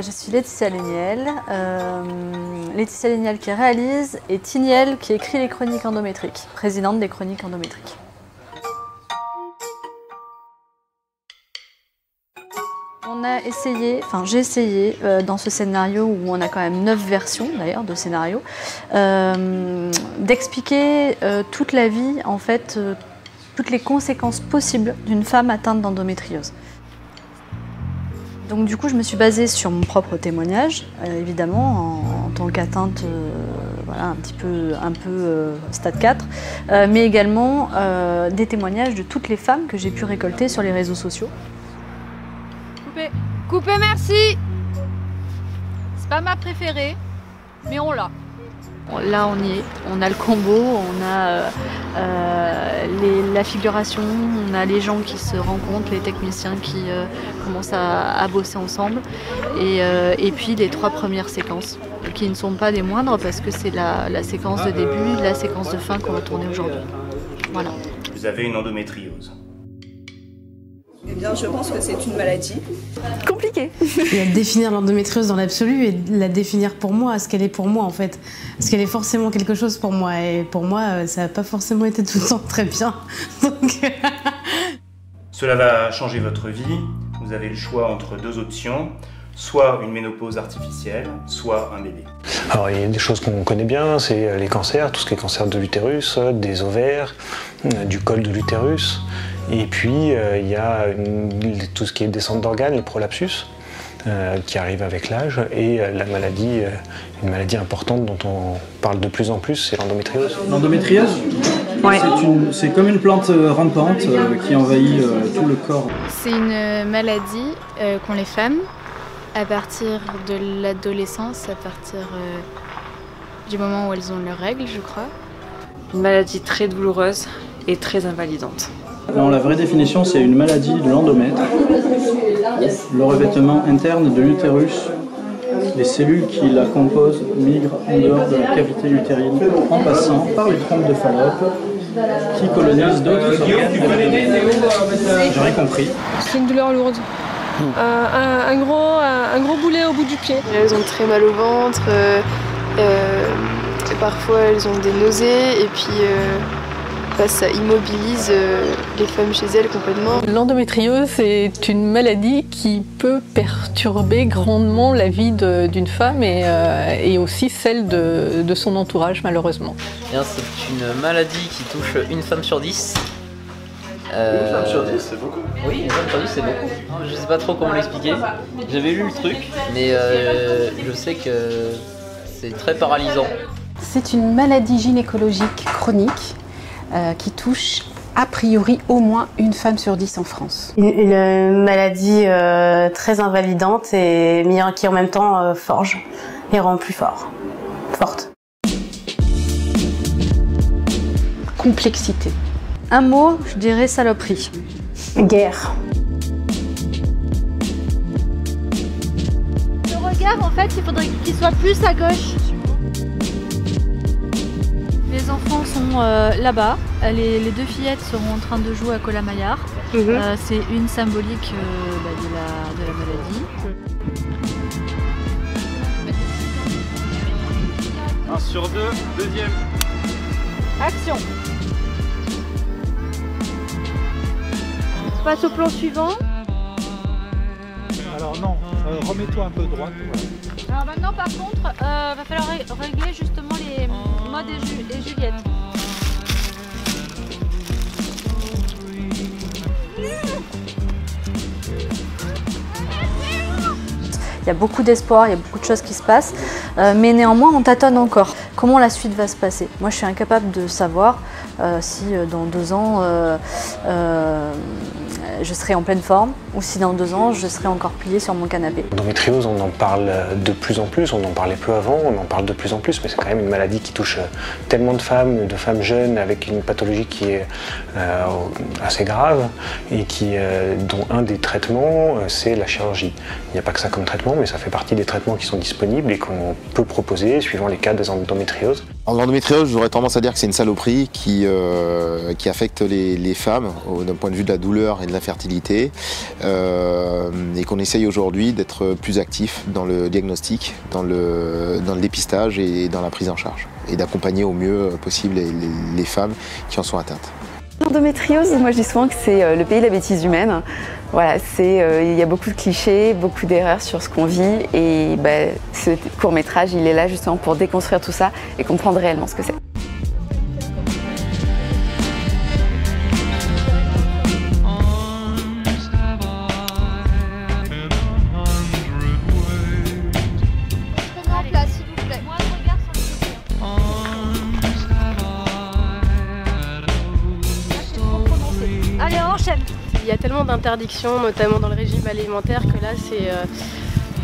Je suis Laetitia Léniel, Laetitia Léniel qui réalise et Tiniel qui écrit les chroniques endométriques, présidente des chroniques endométriques. On a essayé, enfin j'ai essayé dans ce scénario où on a quand même 9 versions d'ailleurs de scénario, d'expliquer toute la vie, en fait, toutes les conséquences possibles d'une femme atteinte d'endométriose. Donc du coup, je me suis basée sur mon propre témoignage, évidemment, en tant qu'atteinte, voilà, un peu stade 4, mais également des témoignages de toutes les femmes que j'ai pu récolter sur les réseaux sociaux. Coupé. Coupé, merci. C'est pas ma préférée, mais on l'a. Là, on y est. On a le combo, on a la figuration, on a les gens qui se rencontrent, les techniciens qui commencent à bosser ensemble. Et puis les 3 premières séquences, qui ne sont pas des moindres parce que c'est la séquence de début, la séquence de fin qu'on va tourner aujourd'hui. Voilà. Vous avez une endométriose. Eh bien, je pense que c'est une maladie. Compliqué. Il y a définir l'endométriose dans l'absolu et la définir pour moi, ce qu'elle est pour moi en fait. Parce qu'elle est forcément quelque chose pour moi et pour moi, ça n'a pas forcément été tout le temps très bien. Donc... Cela va changer votre vie. Vous avez le choix entre 2 options. Soit une ménopause artificielle, soit un bébé. Alors il y a des choses qu'on connaît bien, c'est les cancers, tout ce qui est cancer de l'utérus, des ovaires, du col de l'utérus. Et puis il y a tout ce qui est descente d'organes, les prolapsus, qui arrivent avec l'âge. Et la maladie, une maladie importante dont on parle de plus en plus, c'est l'endométriose. L'endométriose, ouais. C'est comme une plante rampante qui envahit tout le corps. C'est une maladie qu'ont les femmes à partir de l'adolescence, à partir du moment où elles ont leurs règles, je crois. Une maladie très douloureuse et très invalidante. Alors, la vraie définition, c'est une maladie de l'endomètre, le revêtement interne de l'utérus. Les cellules qui la composent migrent en dehors de la cavité utérine en passant par les trompes de Fallope qui colonisent d'autres organes. J'ai rien compris. C'est une douleur lourde. Un gros boulet au bout du pied. Elles ont très mal au ventre, parfois elles ont des nausées et puis ça immobilise les femmes chez elles complètement. L'endométriose, c'est une maladie qui peut perturber grandement la vie d'une femme et aussi celle de son entourage, malheureusement. C'est une maladie qui touche une femme sur 10. Une femme sur 10, c'est beaucoup. Oui, une femme sur 10, c'est beaucoup. Je sais pas trop comment l'expliquer. J'avais lu le truc, mais je sais que c'est très paralysant. C'est une maladie gynécologique chronique qui touche a priori au moins une femme sur 10 en France. Une maladie très invalidante et qui en même temps forge et rend plus fort, forte. Complexité. Un mot, je dirais saloperie. Guerre. Le regard, en fait, il faudrait qu'il soit plus à gauche. Les enfants sont là-bas. Les 2 fillettes seront en train de jouer à Colamaillard. C'est une symbolique de la maladie. 1 sur 2, deuxième. Action. On passe au plan suivant. Alors non, remets-toi un peu droite. Alors maintenant par contre, va falloir régler justement les modes et Juliette. Il y a beaucoup d'espoir, il y a beaucoup de choses qui se passent, mais néanmoins on tâtonne encore. Comment la suite va se passer? Moi je suis incapable de savoir si dans 2 ans je serai en pleine forme ou si dans 2 ans je serai encore pliée sur mon canapé. L'endométriose, on en parle de plus en plus, on en parlait peu avant, on en parle de plus en plus, mais c'est quand même une maladie qui touche tellement de femmes jeunes avec une pathologie qui est assez grave et dont un des traitements c'est la chirurgie. Il n'y a pas que ça comme traitement, mais ça fait partie des traitements qui sont disponibles et qu'on peut proposer suivant les cas des endométrioses. L'endométriose, j'aurais tendance à dire que c'est une saloperie qui affecte les femmes d'un point de vue de la douleur et de la fertilité et qu'on essaye aujourd'hui d'être plus actif dans le diagnostic, dans le dépistage et dans la prise en charge et d'accompagner au mieux possible les femmes qui en sont atteintes. L'endométriose, moi je dis souvent que c'est le pays de la bêtise humaine. Voilà, il y a beaucoup de clichés, beaucoup d'erreurs sur ce qu'on vit et ce court-métrage il est là justement pour déconstruire tout ça et comprendre réellement ce que c'est. Allez, on enchaîne. Il y a tellement d'interdictions, notamment dans le régime alimentaire, que là,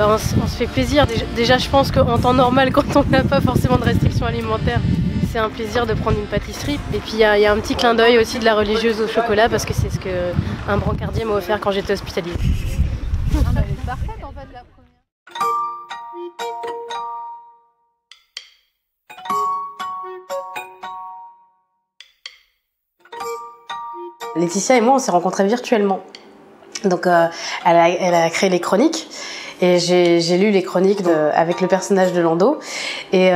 on se fait plaisir. Déjà, je pense qu'en temps normal, quand on n'a pas forcément de restrictions alimentaires, c'est un plaisir de prendre une pâtisserie. Et puis, il y a un petit clin d'œil aussi de la religieuse au chocolat, parce que c'est ce qu'un brancardier m'a offert quand j'étais hospitalisée. Elle est parfaite, en fait, la première. Laetitia et moi, on s'est rencontrés virtuellement. Donc, elle a créé les chroniques. Et j'ai lu les chroniques avec le personnage de Lando. Et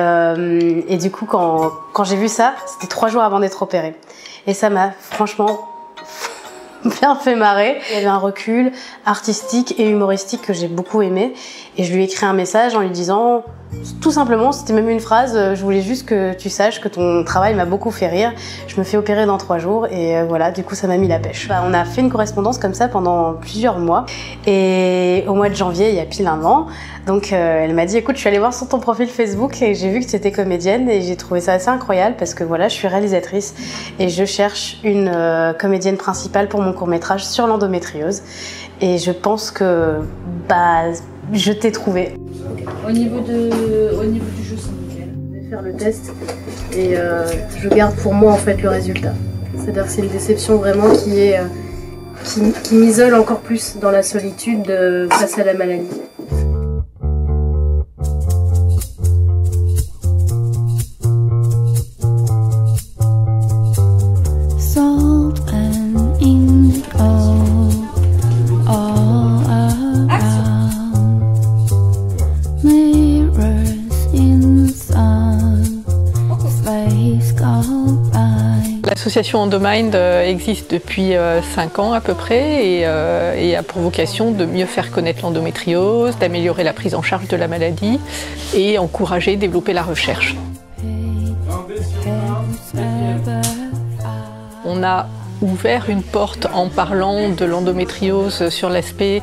du coup, quand j'ai vu ça, c'était 3 jours avant d'être opérée. Et ça m'a franchement bien fait marrer. Il y avait un recul artistique et humoristique que j'ai beaucoup aimé. Et je lui ai écrit un message en lui disant, tout simplement, c'était même une phrase, je voulais juste que tu saches que ton travail m'a beaucoup fait rire. Je me fais opérer dans 3 jours et voilà, du coup ça m'a mis la pêche. On a fait une correspondance comme ça pendant plusieurs mois. Et au mois de janvier, il y a pile 1 an, donc elle m'a dit, écoute, je suis allée voir sur ton profil Facebook et j'ai vu que tu étais comédienne et j'ai trouvé ça assez incroyable parce que voilà, je suis réalisatrice et je cherche une comédienne principale pour mon court-métrage sur l'endométriose. Et je pense que je t'ai trouvé. Au niveau du jeu, c'est nickel. Je vais faire le test et je garde pour moi en fait le résultat. C'est-à-dire que c'est une déception vraiment qui m'isole encore plus dans la solitude face à la maladie. L'association Endomind existe depuis 5 ans à peu près et a pour vocation de mieux faire connaître l'endométriose, d'améliorer la prise en charge de la maladie et encourager et développer la recherche. On a ouvert une porte en parlant de l'endométriose sur l'aspect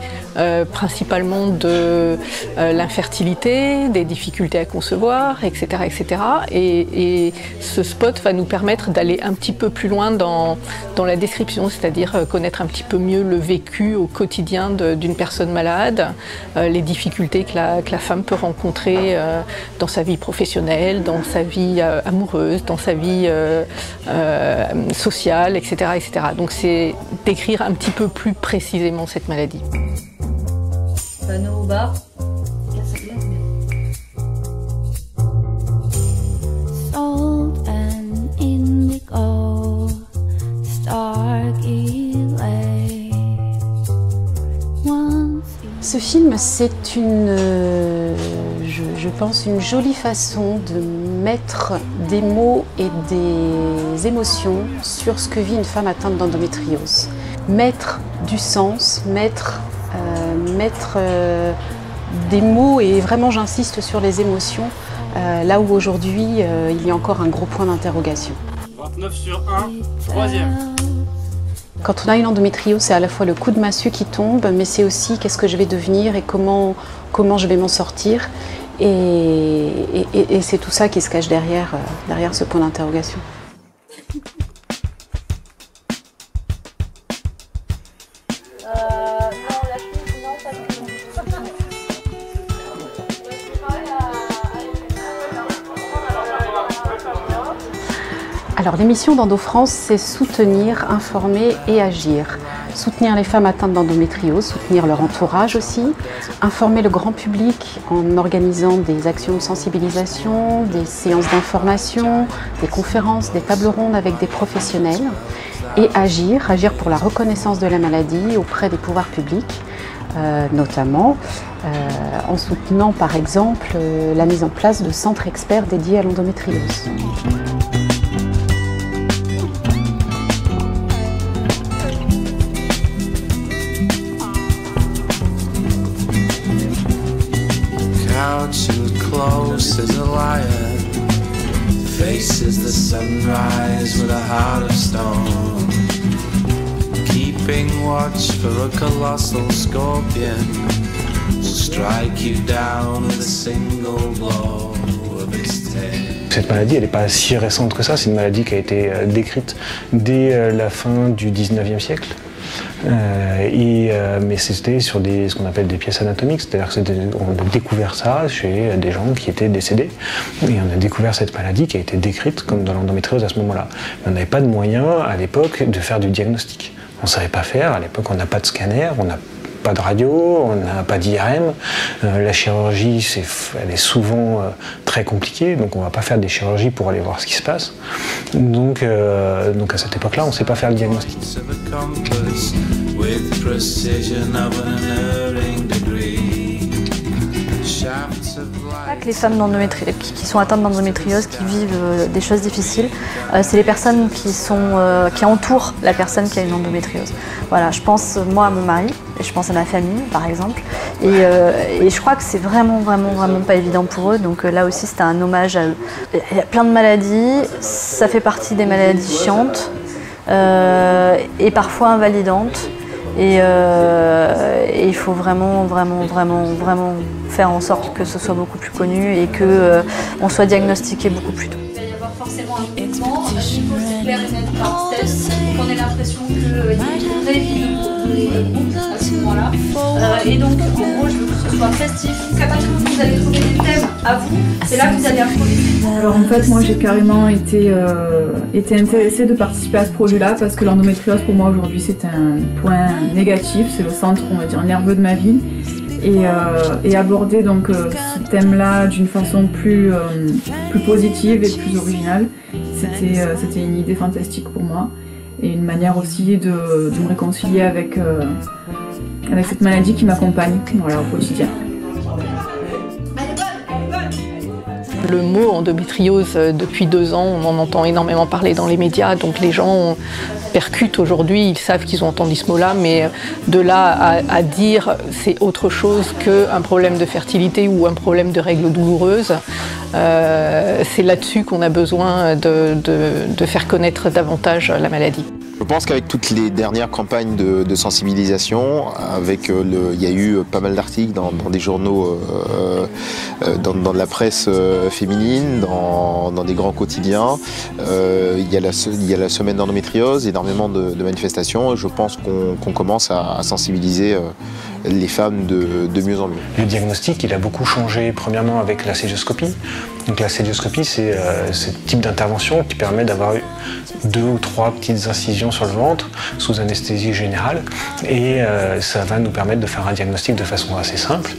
principalement de l'infertilité, des difficultés à concevoir, etc. etc. Et ce spot va nous permettre d'aller un petit peu plus loin dans la description, c'est-à-dire connaître un petit peu mieux le vécu au quotidien d'une personne malade, les difficultés que la femme peut rencontrer dans sa vie professionnelle, dans sa vie amoureuse, dans sa vie sociale, etc. etc. Donc c'est décrire un petit peu plus précisément cette maladie. Panneau au bas. Ce film, c'est je pense, une jolie façon de mettre des mots et des émotions sur ce que vit une femme atteinte d'endométriose. Mettre du sens, mettre des mots, et vraiment j'insiste sur les émotions, là où aujourd'hui il y a encore un gros point d'interrogation. 29 sur 1, 3e. Quand on a une endométriose, c'est à la fois le coup de massue qui tombe, mais c'est aussi qu'est-ce que je vais devenir et comment je vais m'en sortir. Et c'est tout ça qui se cache derrière ce point d'interrogation. Alors l'émission d'Endo France, c'est soutenir, informer et agir. soutenir les femmes atteintes d'endométriose, soutenir leur entourage aussi, informer le grand public en organisant des actions de sensibilisation, des séances d'information, des conférences, des tables rondes avec des professionnels et agir pour la reconnaissance de la maladie auprès des pouvoirs publics, notamment en soutenant par exemple la mise en place de centres experts dédiés à l'endométriose. Close as a lion, faces the sunrise with a heart of stone, keeping watch for a colossal scorpion, will strike you down with a single blow of its tail. Cette maladie, elle n'est pas si récente que ça, c'est une maladie qui a été décrite dès la fin du 19e siècle. Mais c'était sur ce qu'on appelle des pièces anatomiques, c'est-à-dire qu'on a découvert ça chez des gens qui étaient décédés. Et on a découvert cette maladie qui a été décrite comme de l'endométriose à ce moment-là. Mais on n'avait pas de moyens à l'époque de faire du diagnostic. On ne savait pas faire, à l'époque on n'a pas de scanner, on n'a pas de radio, on n'a pas d'IRM. La chirurgie, elle est souvent très compliquée, donc on ne va pas faire des chirurgies pour aller voir ce qui se passe. Donc à cette époque-là, on ne sait pas faire le diagnostic. Pas que les femmes qui sont atteintes d'endométriose, qui vivent des choses difficiles, c'est les personnes qui entourent la personne qui a une endométriose. Voilà, je pense moi à mon mari, et je pense à ma famille par exemple, et je crois que c'est vraiment pas évident pour eux, donc là aussi c'était un hommage à eux. Il y a plein de maladies, ça fait partie des maladies chiantes et parfois invalidantes. Et il faut vraiment faire en sorte que ce soit beaucoup plus connu et qu'on soit diagnostiqué beaucoup plus tôt. Il va y avoir forcément un mouvement, un niveau clair et net par test, qu'on ait l'impression qu'il y a une vraie vie de groupe à ce moment-là. Et donc, en gros, je veux que ce soit festif. À partir du moment où vous allez trouver des thèmes à vous, c'est là que vous allez improviser. Alors en fait, moi j'ai carrément été intéressée de participer à ce projet-là parce que l'endométriose pour moi aujourd'hui c'est un point négatif, c'est le centre, on va dire, nerveux de ma vie. Et aborder donc ce thème-là d'une façon plus positive et plus originale, c'était une idée fantastique pour moi et une manière aussi de me réconcilier avec cette maladie qui m'accompagne au quotidien. Le mot endométriose, depuis 2 ans, on en entend énormément parler dans les médias, donc les gens percutent aujourd'hui, ils savent qu'ils ont entendu ce mot-là, mais de là à dire c'est autre chose qu'un problème de fertilité ou un problème de règles douloureuses, c'est là-dessus qu'on a besoin de faire connaître davantage la maladie. Je pense qu'avec toutes les dernières campagnes de sensibilisation, il y a eu pas mal d'articles dans des journaux, dans de la presse féminine, dans des grands quotidiens. Il y a la semaine d'endométriose, énormément de manifestations, et je pense qu'on commence à sensibiliser les femmes de mieux en mieux. Le diagnostic, il a beaucoup changé, premièrement avec la célioscopie. Donc la célioscopie, c'est ce type d'intervention qui permet d'avoir 2 ou 3 petites incisions sur le ventre sous anesthésie générale, et ça va nous permettre de faire un diagnostic de façon assez simple.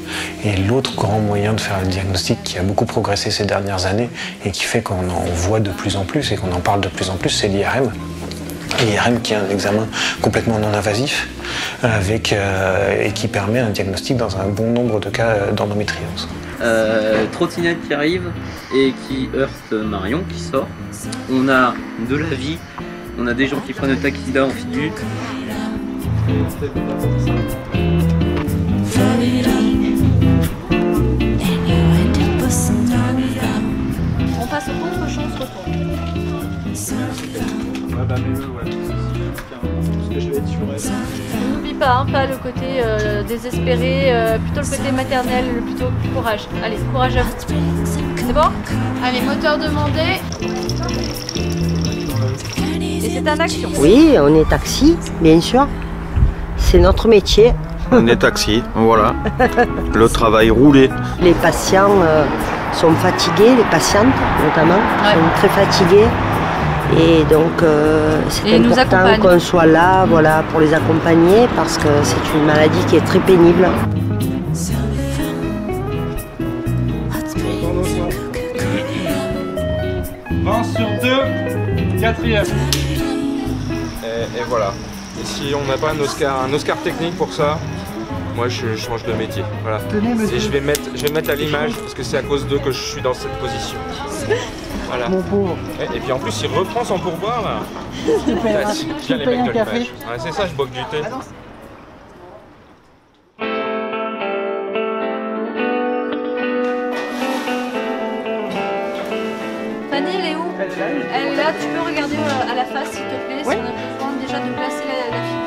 Et l'autre grand moyen de faire le diagnostic qui a beaucoup progressé ces dernières années et qui fait qu'on en voit de plus en plus et qu'on en parle de plus en plus, c'est l'IRM. L'IRM qui est un examen complètement non invasif et qui permet un diagnostic dans un bon nombre de cas d'endométriose. Trottinette qui arrive et qui heurte Marion qui sort. On a de la vie, on a des gens qui prennent le taxida en figure. On passe au contre-champ, on se retourne. N'oublie pas, pas le côté désespéré, plutôt le côté maternel, plutôt courage. Allez, courage à vous. C'est bon? Allez, moteur demandé. Et c'est en action. Oui, on est taxi, bien sûr. C'est notre métier. On est taxi, voilà. Le travail roulé. Les patients sont fatigués, les patientes notamment, sont très fatiguées. Et donc c'est important qu'on soit là, voilà, pour les accompagner parce que c'est une maladie qui est très pénible. 20 sur 2, 4e. Et voilà. Et si on n'a pas un Oscar technique pour ça, moi je change de métier. Voilà. Et je vais mettre à l'image parce que c'est à cause d'eux que je suis dans cette position. Voilà. Mon pauvre. Et puis en plus il reprend son pourboire là. Je te paye un café. Ouais, c'est ça, je bois que du thé. Fanny, elle est où? Elle est là, tu peux regarder à la face s'il te plaît, si on a besoin déjà de placer la fille.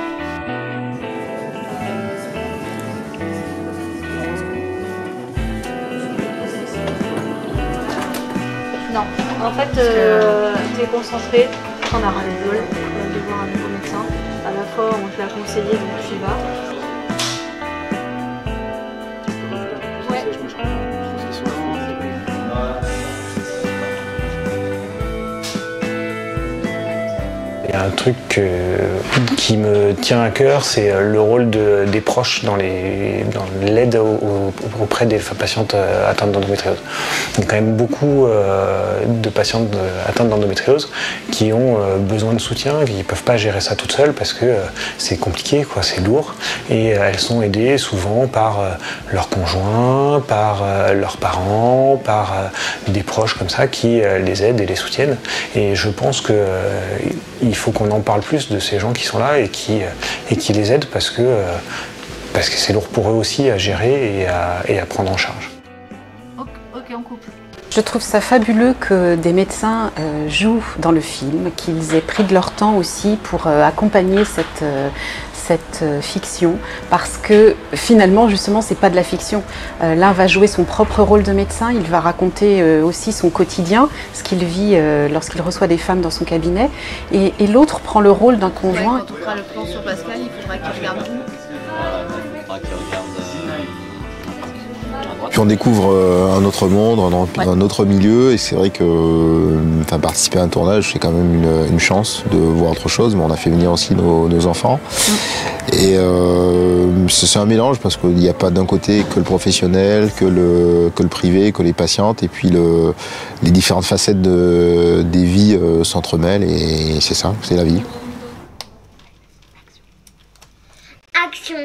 Non, en fait, tu es concentré, t'en as ras-le-bol de voir un nouveau médecin. À la fois, on te l'a conseillé, donc tu y vas. Ouais. Il y a un truc qui me tient à cœur, c'est le rôle des proches dans l'aide auprès des patientes atteintes d'endométriose. Il y a quand même beaucoup de patientes atteintes d'endométriose qui ont besoin de soutien, qui ne peuvent pas gérer ça toutes seules parce que c'est compliqué, c'est lourd. Et elles sont aidées souvent par leurs conjoints, par leurs parents, par des proches comme ça qui les aident et les soutiennent. Et je pense qu'il faut qu'on en parle plus de ces gens qui sont là et qui les aident parce que c'est lourd pour eux aussi à gérer et à prendre en charge. Ok, on coupe. Je trouve ça fabuleux que des médecins jouent dans le film, qu'ils aient pris de leur temps aussi pour accompagner cette fiction, parce que finalement justement c'est pas de la fiction. L'un va jouer son propre rôle de médecin, il va raconter aussi son quotidien, ce qu'il vit lorsqu'il reçoit des femmes dans son cabinet, et l'autre prend le rôle d'un conjoint. Quand on fera le plan sur Pascal, il faudra qu'il regarde où. Puis on découvre un autre monde, un autre milieu, et c'est vrai que participer à un tournage, c'est quand même une chance de voir autre chose, mais on a fait venir aussi nos enfants. Et c'est un mélange parce qu'il n'y a pas d'un côté que le professionnel, que le privé, que les patientes, et puis les différentes facettes des vies s'entremêlent, et c'est ça, c'est la vie. Action.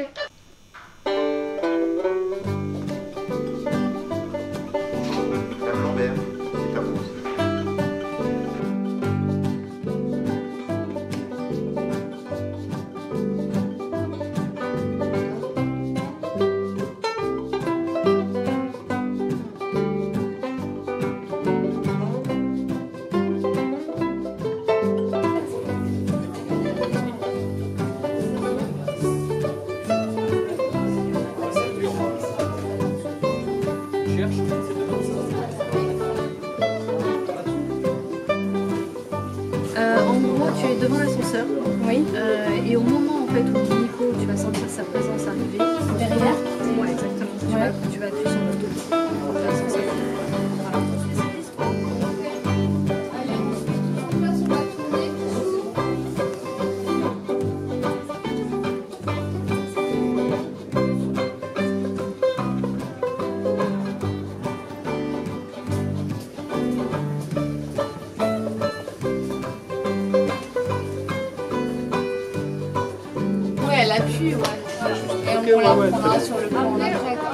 En gros, tu es devant l'ascenseur. Oui. Et au moment en fait où Nico, tu vas sentir sa présence arriver. Derrière. Ouais, exactement. Tu vas appuyer sur le bouton de l'ascenseur. Elle appuie, ouais. Et on la prendra sur le plan après, quoi.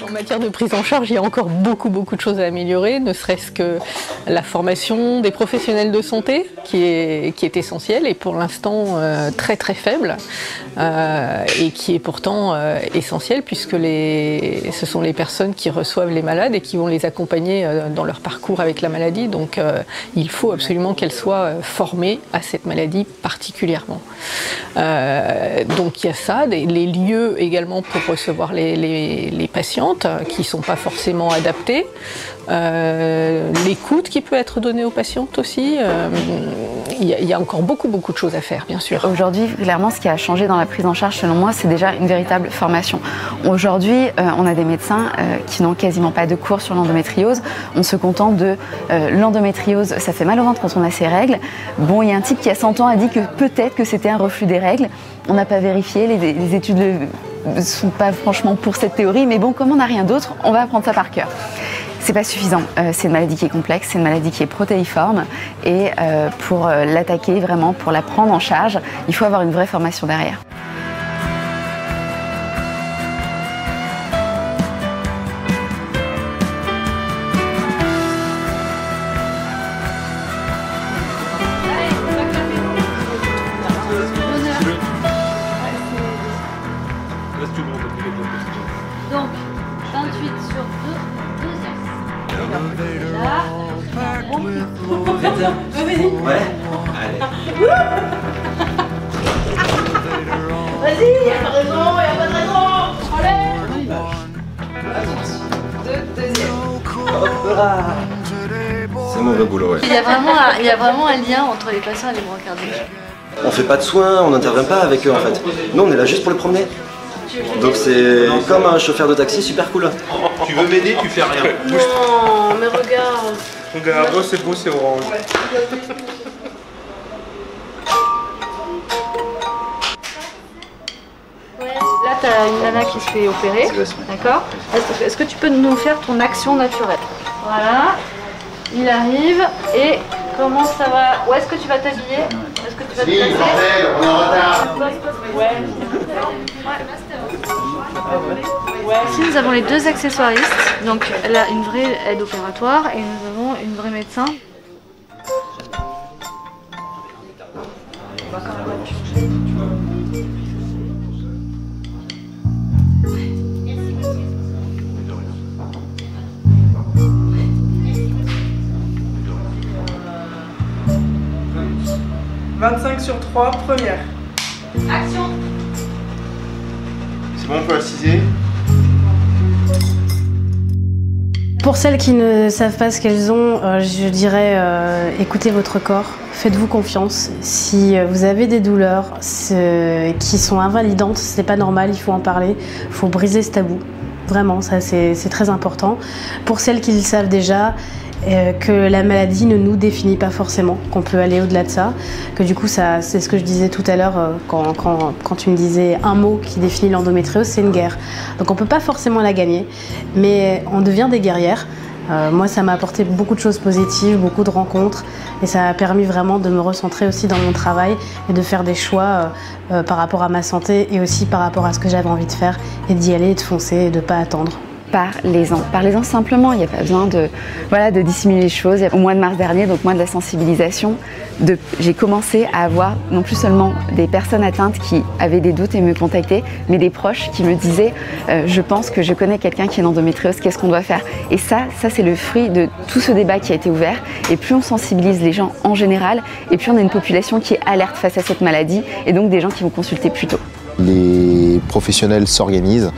En matière de prise en charge, il y a encore beaucoup de choses à améliorer, ne serait-ce que la formation des professionnels de santé qui est essentielle et pour l'instant très faible et qui est pourtant essentielle puisque ce sont les personnes qui reçoivent les malades et qui vont les accompagner dans leur parcours avec la maladie. Donc il faut absolument qu'elles soient formées à cette maladie particulièrement. Donc il y a ça, les lieux également pour recevoir les patientes qui ne sont pas forcément adaptés, l'écoute qui peut être donnée aux patientes aussi. Il y a encore beaucoup de choses à faire, bien sûr. Aujourd'hui, clairement, ce qui a changé dans la prise en charge, selon moi, c'est déjà une véritable formation. Aujourd'hui, on a des médecins qui n'ont quasiment pas de cours sur l'endométriose. On se contente de l'endométriose, ça fait mal au ventre quand on a ses règles. Bon, il y a un type qui a 100 ans a dit que peut-être que c'était un reflux des règles. On n'a pas vérifié, les études ne sont pas franchement pour cette théorie, mais bon, comme on n'a rien d'autre, on va apprendre ça par cœur. C'est pas suffisant, c'est une maladie qui est complexe, c'est une maladie qui est protéiforme et pour l'attaquer vraiment, pour la prendre en charge, il faut avoir une vraie formation derrière. Donc, 28 sur 2, Ouais. Allez. Vas-y, y'a pas de raison, y'a pas de raison. Allez. Deuxième. C'est mauvais boulot, ouais. Il y a vraiment un lien entre les patients et les brancardiques. On fait pas de soins, on n'intervient pas avec eux en fait. Nous on est là juste pour les promener. Donc c'est comme un chauffeur de taxi super cool. Tu veux m'aider, tu fais rien. Non, mais regarde. Regarde, oh c'est beau, c'est orange. Là, tu as une nana qui se fait opérer, d'accord? Est-ce que tu peux nous faire ton action naturelle? Voilà, il arrive et comment ça va? Où est-ce que tu vas t'habiller? Est-ce que tu vas te placer? On est en retard. Ici, nous avons les deux accessoiristes, donc là, une vraie aide opératoire et nous avons une vraie médecin. « 25 sur 3, première. » Action. C'est bon, on peut assiser. Pour celles qui ne savent pas ce qu'elles ont, je dirais écoutez votre corps, faites-vous confiance. Si vous avez des douleurs qui sont invalidantes, c'est pas normal, il faut en parler, il faut briser ce tabou. Vraiment, ça c'est très important. Pour celles qui le savent déjà, que la maladie ne nous définit pas forcément, qu'on peut aller au-delà de ça, que du coup c'est ce que je disais tout à l'heure quand tu me disais un mot qui définit l'endométriose, c'est une guerre. Donc on peut pas forcément la gagner, mais on devient des guerrières. Moi ça m'a apporté beaucoup de choses positives, beaucoup de rencontres et ça a permis vraiment de me recentrer aussi dans mon travail et de faire des choix par rapport à ma santé et aussi par rapport à ce que j'avais envie de faire et d'y aller et de foncer et de pas attendre. Parlez-en simplement, il n'y a pas besoin de dissimuler les choses. Au mois de mars dernier, donc mois de la sensibilisation, j'ai commencé à avoir non plus seulement des personnes atteintes qui avaient des doutes et me contactaient, mais des proches qui me disaient je pense que je connais quelqu'un qui est en endométriose, qu'est-ce qu'on doit faire? Et ça c'est le fruit de tout ce débat qui a été ouvert. Et plus on sensibilise les gens en général, et plus on a une population qui est alerte face à cette maladie, et donc des gens qui vont consulter plus tôt. Les professionnels s'organisent.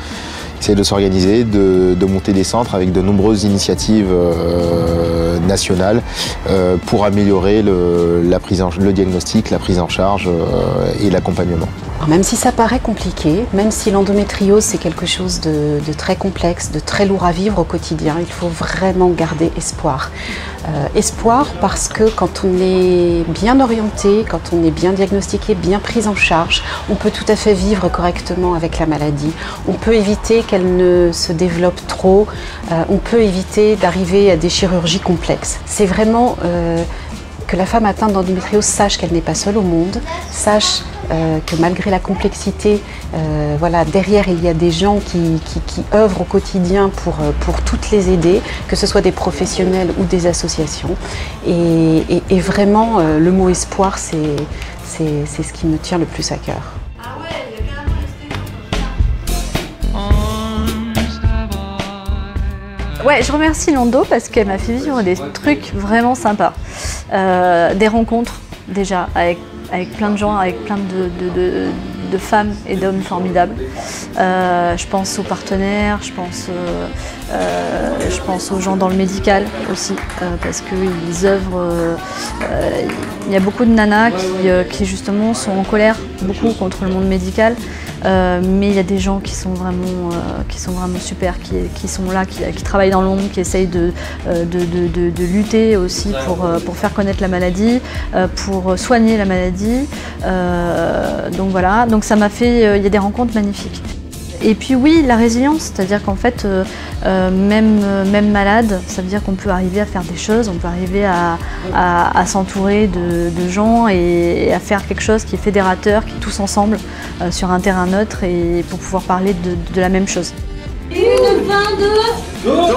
Essayer de s'organiser, de monter des centres avec de nombreuses initiatives nationales pour améliorer le diagnostic, la prise en charge et l'accompagnement. Même si ça paraît compliqué, même si l'endométriose c'est quelque chose de très complexe, de très lourd à vivre au quotidien, il faut vraiment garder espoir. Espoir parce que quand on est bien orienté, quand on est bien diagnostiqué, bien pris en charge, on peut tout à fait vivre correctement avec la maladie. On peut éviter qu'elle ne se développe trop, on peut éviter d'arriver à des chirurgies complexes. C'est vraiment que la femme atteinte d'endométriose sache qu'elle n'est pas seule au monde, sache que malgré la complexité, voilà, derrière il y a des gens qui œuvrent au quotidien pour toutes les aider, que ce soit des professionnels ou des associations. Et vraiment, le mot espoir, c'est ce qui me tient le plus à cœur. Ouais, je remercie Lando parce qu'elle m'a fait vivre des trucs vraiment sympas. Des rencontres déjà avec plein de gens, avec plein de femmes et d'hommes formidables. Je pense aux partenaires, je pense aux gens dans le médical aussi, parce qu'ils œuvrent. Il y a beaucoup de nanas qui justement sont en colère beaucoup contre le monde médical. Mais il y a des gens qui sont vraiment super, qui sont là, qui travaillent dans l'ombre, qui essayent de lutter aussi pour faire connaître la maladie, pour soigner la maladie. Donc voilà, donc ça m'a fait, il y a des rencontres magnifiques. Et puis oui, la résilience, c'est-à-dire qu'en fait, même malade, ça veut dire qu'on peut arriver à faire des choses, on peut arriver à s'entourer de gens et à faire quelque chose qui est fédérateur, qui est tous ensemble sur un terrain neutre et pour pouvoir parler de la même chose. 1, 2, go!